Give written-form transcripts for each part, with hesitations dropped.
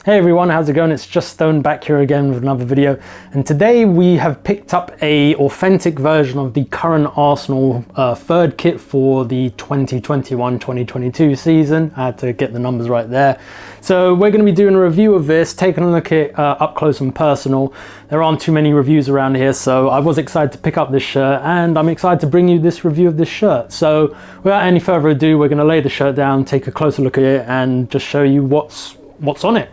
Hey everyone, how's it going? It's Just Stone back here again with another video, and today we have picked up a authentic version of the current Arsenal third kit for the 2021-2022 season. I had to get the numbers right there. So we're going to be doing a review of this, taking a look at up close and personal. There aren't too many reviews around here, so I was excited to pick up this shirt, and I'm excited to bring you this review of this shirt. So without any further ado, we're going to lay the shirt down, take a closer look at it, and just show you what's on it.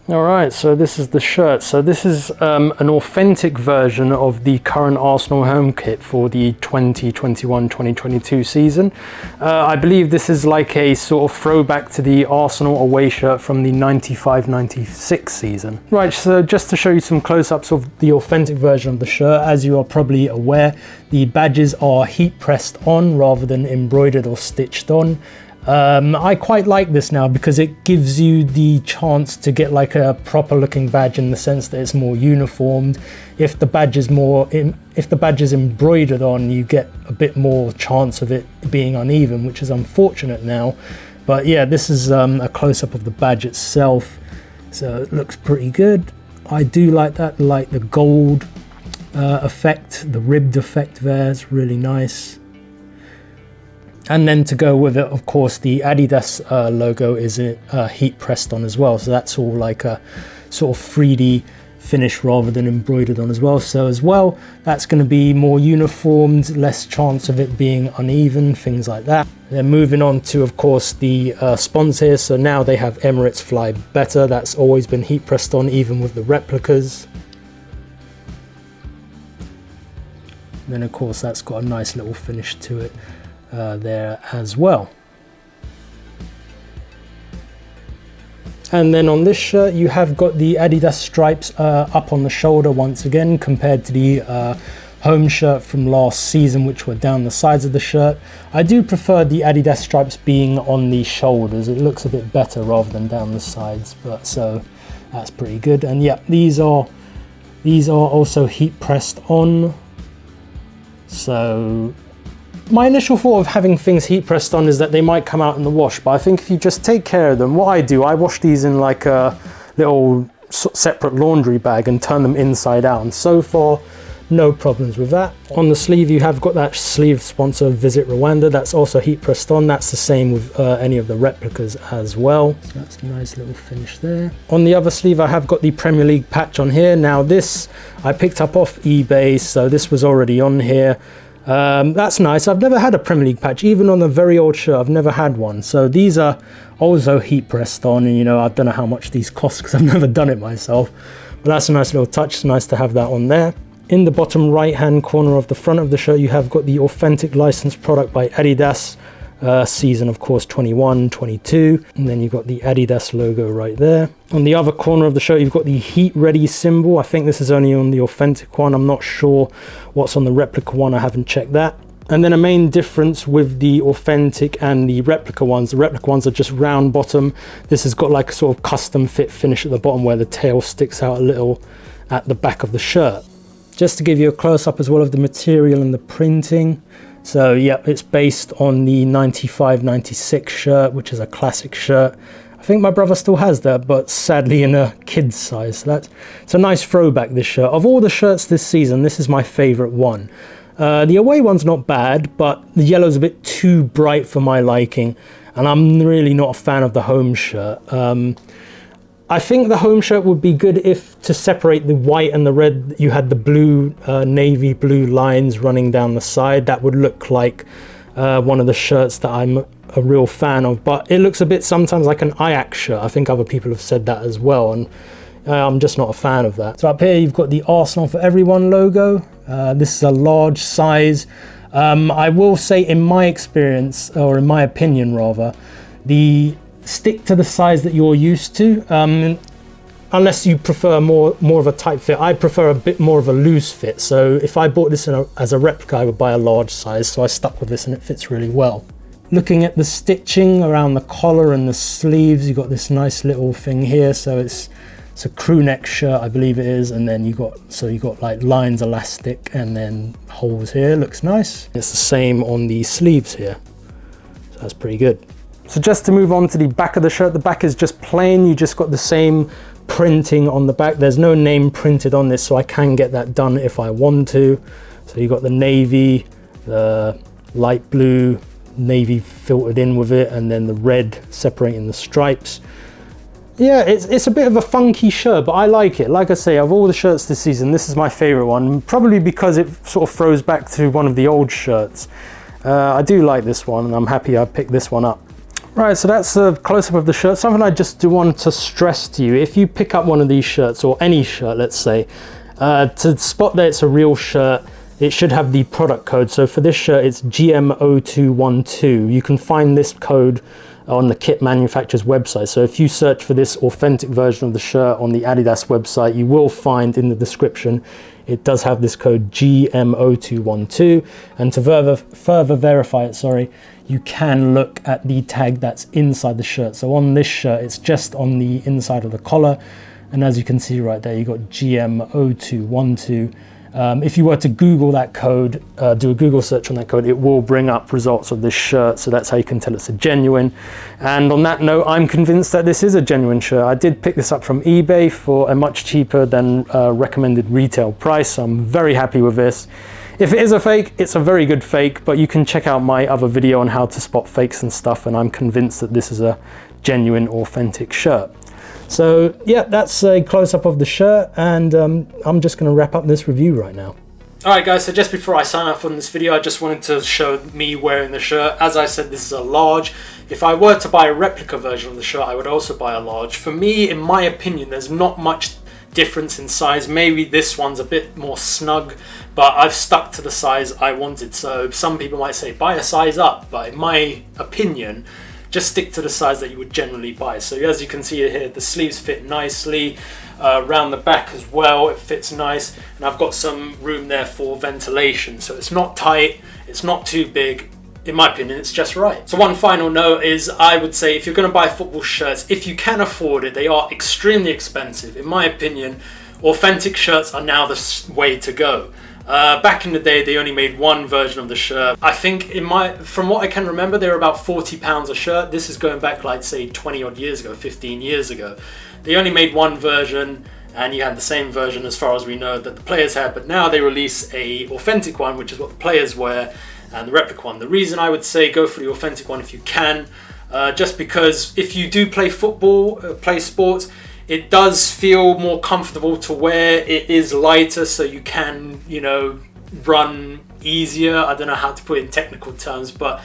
Alright, so this is the shirt. So this is an authentic version of the current Arsenal home kit for the 2021-2022 season. I believe this is like a sort of throwback to the Arsenal away shirt from the 95-96 season. Right, so just to show you some close-ups of the authentic version of the shirt, as you are probably aware, the badges are heat pressed on rather than embroidered or stitched on. I quite like this now because it gives you the chance to get like a proper looking badge in the sense that it's more uniformed. If the badge is embroidered on, you get a bit more chance of it being uneven, which is unfortunate now. But yeah, this is a close-up of the badge itself, so it looks pretty good. I do like that, like the gold effect, the ribbed effect there is really nice. And then to go with it, of course, the Adidas logo is heat pressed on as well. So that's all like a sort of 3D finish rather than embroidered on as well. So as well, that's going to be more uniformed, less chance of it being uneven, things like that. Then moving on to, of course, the sponsor. So now they have Emirates Fly Better. That's always been heat pressed on, even with the replicas. Then, of course, that's got a nice little finish to it. There as well. And then on this shirt you have got the Adidas stripes up on the shoulder once again, compared to the home shirt from last season, which were down the sides of the shirt. I do prefer the Adidas stripes being on the shoulders. It looks a bit better rather than down the sides, but so that's pretty good. And yeah, these are also heat pressed on. So my initial thought of having things heat pressed on is that they might come out in the wash, but I think if you just take care of them, what I do, I wash these in like a little separate laundry bag and turn them inside out, and so far no problems with that. On the sleeve you have got that sleeve sponsor Visit Rwanda, that's also heat pressed on. That's the same with any of the replicas as well, so that's a nice little finish there. On the other sleeve I have got the Premier League patch on here. Now this I picked up off eBay, so this was already on here. That's nice. I've never had a Premier League patch, even on a very old shirt. I've never had one. So these are also heat pressed on, and you know, I don't know how much these cost because I've never done it myself, but that's a nice little touch. It's nice to have that on there. In the bottom right hand corner of the front of the shirt you have got the authentic licensed product by Adidas, season of course 21-22, and then you've got the Adidas logo right there. On the other corner of the shirt you've got the heat ready symbol. I think this is only on the authentic one. I'm not sure what's on the replica one, I haven't checked that. And then a main difference with the authentic and the replica ones, the replica ones are just round bottom. This has got like a sort of custom fit finish at the bottom where the tail sticks out a little at the back of the shirt. Just to give you a close-up as well of the material and the printing. So yeah, it's based on the 95-96 shirt, which is a classic shirt. I think my brother still has that, but sadly in a kid's size. So it's a nice throwback, this shirt. Of all the shirts this season, this is my favorite one. The away one's not bad, but the yellow's a bit too bright for my liking, and I'm really not a fan of the home shirt. I think the home shirt would be good if, to separate the white and the red, you had the blue, navy blue lines running down the side. That would look like one of the shirts that I'm a real fan of, but it looks a bit sometimes like an Ajax shirt. I think other people have said that as well, and I'm just not a fan of that. So up here you've got the Arsenal for Everyone logo. This is a large size. I will say, in my experience, or in my opinion rather, the stick to the size that you're used to, unless you prefer more of a tight fit. I prefer a bit more of a loose fit, so if I bought this as a replica, I would buy a large size, so I stuck with this and it fits really well. Looking at the stitching around the collar and the sleeves, you've got this nice little thing here, so it's a crew neck shirt, I believe it is, and then you got like lines elastic and then holes here. Looks nice. It's the same on the sleeves here, so that's pretty good. So just to move on to the back of the shirt, the back is just plain. You just got the same printing on the back. There's no name printed on this, so I can get that done if I want to. So you got the navy, the light blue, navy filtered in with it, and then the red separating the stripes. Yeah, it's a bit of a funky shirt, but I like it. Like I say, of all the shirts this season, this is my favorite one, probably because it sort of throws back to one of the old shirts. I do like this one, and I'm happy I picked this one up. Right, so that's a close-up of the shirt. Something I just do want to stress to you: if you pick up one of these shirts, or any shirt, let's say, to spot that it's a real shirt, it should have the product code. So for this shirt, it's GM0212. You can find this code on the kit manufacturer's website. So if you search for this authentic version of the shirt on the Adidas website, you will find in the description, it does have this code GM0212. And to further verify it, you can look at the tag that's inside the shirt. So on this shirt, it's just on the inside of the collar. And as you can see right there, you got GM0212. If you were to Google that code, do a Google search on that code, it will bring up results of this shirt, so that's how you can tell it's a genuine. And on that note, I'm convinced that this is a genuine shirt. I did pick this up from eBay for a much cheaper than recommended retail price, so I'm very happy with this. If it is a fake, it's a very good fake, but you can check out my other video on how to spot fakes and stuff, and I'm convinced that this is a genuine, authentic shirt. So yeah, that's a close-up of the shirt, and I'm just going to wrap up this review right now. Alright guys, so just before I sign off on this video, I just wanted to show me wearing the shirt. As I said, this is a large. If I were to buy a replica version of the shirt, I would also buy a large. For me, in my opinion, there's not much difference in size. Maybe this one's a bit more snug, but I've stuck to the size I wanted. So some people might say buy a size up, but in my opinion, just stick to the size that you would generally buy. So as you can see here, the sleeves fit nicely. Around the back as well, it fits nice. And I've got some room there for ventilation. So it's not tight, it's not too big. In my opinion, it's just right. So one final note is, I would say if you're going to buy football shirts, if you can afford it, they are extremely expensive. In my opinion, authentic shirts are now the way to go. Back in the day, they only made one version of the shirt. I think from what I can remember, they were about £40 a shirt. This is going back like say 20 odd years ago, 15 years ago. They only made one version, and you had the same version as far as we know that the players had, but now they release a authentic one, which is what the players wear, and the replica one. The reason I would say go for the authentic one if you can, just because if you do play football, play sports, it does feel more comfortable to wear. It is lighter, so you can, you know, run easier. I don't know how to put it in technical terms, but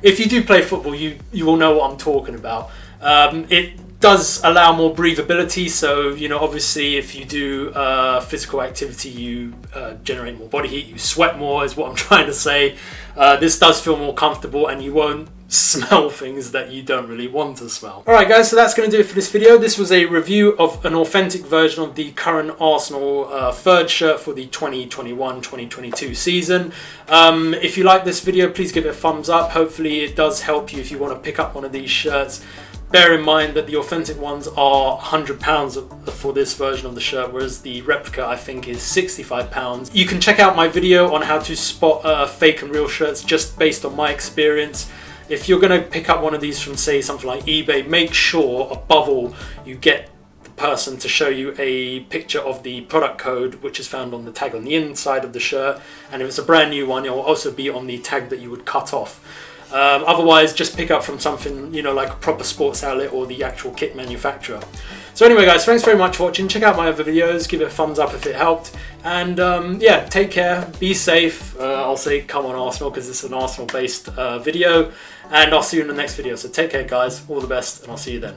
if you do play football, you will know what I'm talking about. It does allow more breathability, so, you know, obviously if you do physical activity, you generate more body heat, you sweat more is what I'm trying to say. This does feel more comfortable, and you won't smell things that you don't really want to smell. Alright guys, so that's going to do it for this video. This was a review of an authentic version of the current Arsenal third shirt for the 2021-2022 season. If you like this video, please give it a thumbs up. Hopefully it does help you if you want to pick up one of these shirts. Bear in mind that the authentic ones are £100 for this version of the shirt, whereas the replica I think is £65. You can check out my video on how to spot fake and real shirts just based on my experience. If you're going to pick up one of these from, say, something like eBay, make sure, above all, you get the person to show you a picture of the product code, which is found on the tag on the inside of the shirt. And if it's a brand new one, it will also be on the tag that you would cut off. Otherwise, just pick up from something, you know, like a proper sports outlet or the actual kit manufacturer. So anyway, guys, thanks very much for watching. Check out my other videos. Give it a thumbs up if it helped. And yeah, take care. Be safe. I'll say come on Arsenal because it's an Arsenal-based video. And I'll see you in the next video. So take care, guys. All the best, and I'll see you then.